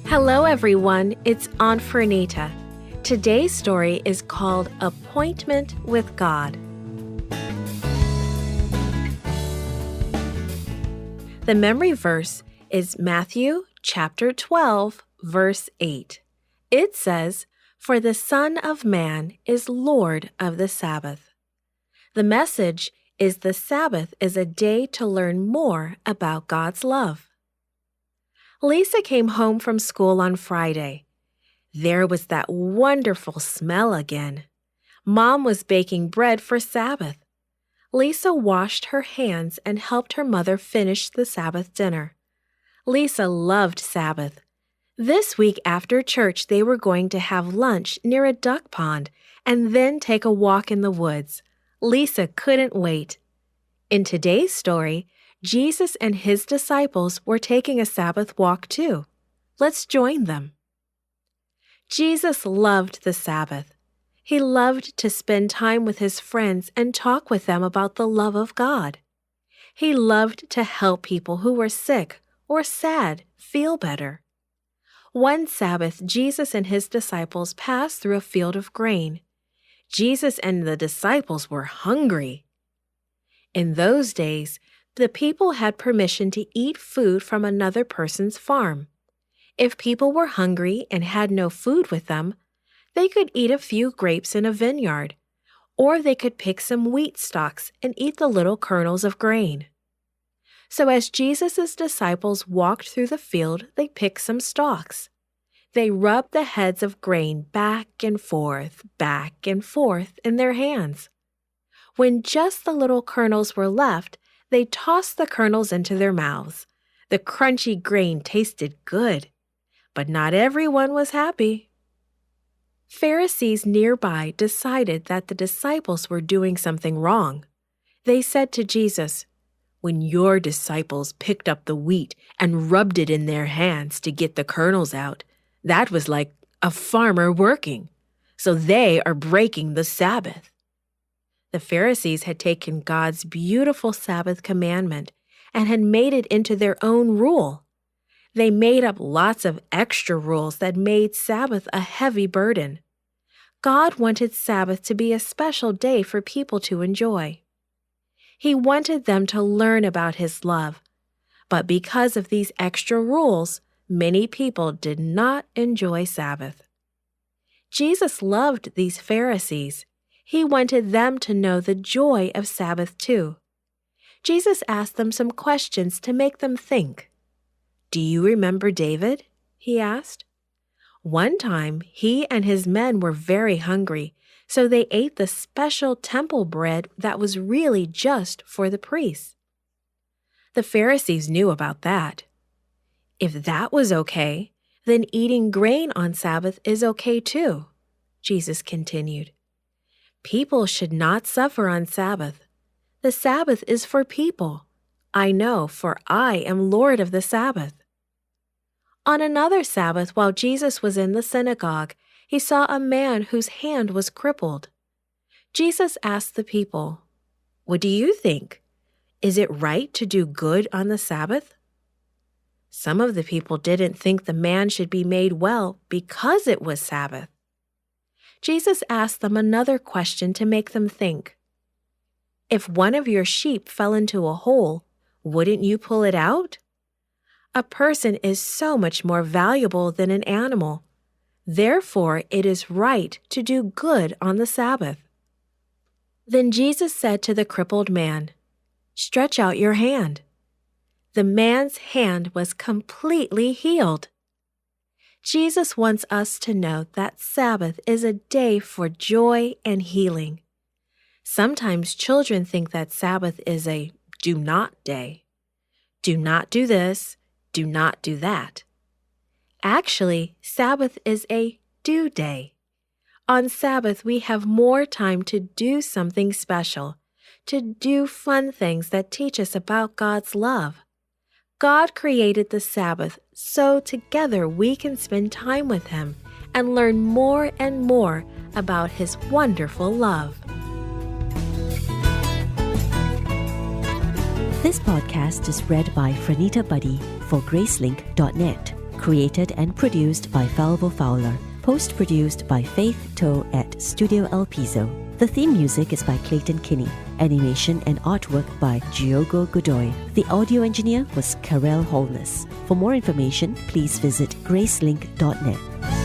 Hello, everyone. It's Aunt Fernita. Today's story is called Appointment with God. The memory verse is Matthew chapter 12, verse 8. It says, "For the Son of Man is Lord of the Sabbath." The message is the Sabbath is a day to learn more about God's love. Lisa came home from school on Friday. There was that wonderful smell again. Mom was baking bread for Sabbath. Lisa washed her hands and helped her mother finish the Sabbath dinner. Lisa loved Sabbath. This week after church, they were going to have lunch near a duck pond and then take a walk in the woods. Lisa couldn't wait. In today's story, Jesus and his disciples were taking a Sabbath walk too. Let's join them. Jesus loved the Sabbath. He loved to spend time with his friends and talk with them about the love of God. He loved to help people who were sick or sad feel better. One Sabbath, Jesus and his disciples passed through a field of grain. Jesus and the disciples were hungry. In those days, the people had permission to eat food from another person's farm. If people were hungry and had no food with them, they could eat a few grapes in a vineyard, or they could pick some wheat stalks and eat the little kernels of grain. So as Jesus' disciples walked through the field, they picked some stalks. They rubbed the heads of grain back and forth in their hands. When just the little kernels were left, they tossed the kernels into their mouths. The crunchy grain tasted good, but not everyone was happy. Pharisees nearby decided that the disciples were doing something wrong. They said to Jesus, "When your disciples picked up the wheat and rubbed it in their hands to get the kernels out, that was like a farmer working. So they are breaking the Sabbath." The Pharisees had taken God's beautiful Sabbath commandment and had made it into their own rule. They made up lots of extra rules that made Sabbath a heavy burden. God wanted Sabbath to be a special day for people to enjoy. He wanted them to learn about his love, but because of these extra rules, many people did not enjoy Sabbath. Jesus loved these Pharisees. He wanted them to know the joy of Sabbath too. Jesus asked them some questions to make them think. "Do you remember David?" he asked. One time, he and his men were very hungry, so they ate the special temple bread that was really just for the priests. The Pharisees knew about that. If that was okay, then eating grain on Sabbath is okay too, Jesus continued. People should not suffer on Sabbath. The Sabbath is for people. I know, for I am Lord of the Sabbath. On another Sabbath, while Jesus was in the synagogue, he saw a man whose hand was crippled. Jesus asked the people, "What do you think? Is it right to do good on the Sabbath?" Some of the people didn't think the man should be made well because it was Sabbath. Jesus asked them another question to make them think. If one of your sheep fell into a hole, wouldn't you pull it out? A person is so much more valuable than an animal. Therefore, it is right to do good on the Sabbath. Then Jesus said to the crippled man, "Stretch out your hand." The man's hand was completely healed. Jesus wants us to know that Sabbath is a day for joy and healing. Sometimes children think that Sabbath is a do not day. Do not do this, do not do that. Actually, Sabbath is a do day. On Sabbath, we have more time to do something special, to do fun things that teach us about God's love. God created the Sabbath so together we can spend time with Him and learn more and more about His wonderful love. This podcast is read by Franita Buddy for Gracelink.net. Created and produced by Falvo Fowler. Post-produced by Faith Toe at Studio El Piso. The theme music is by Clayton Kinney. Animation and artwork by Giogo Godoy. The audio engineer was Karel Holness. For more information, please visit Gracelink.net.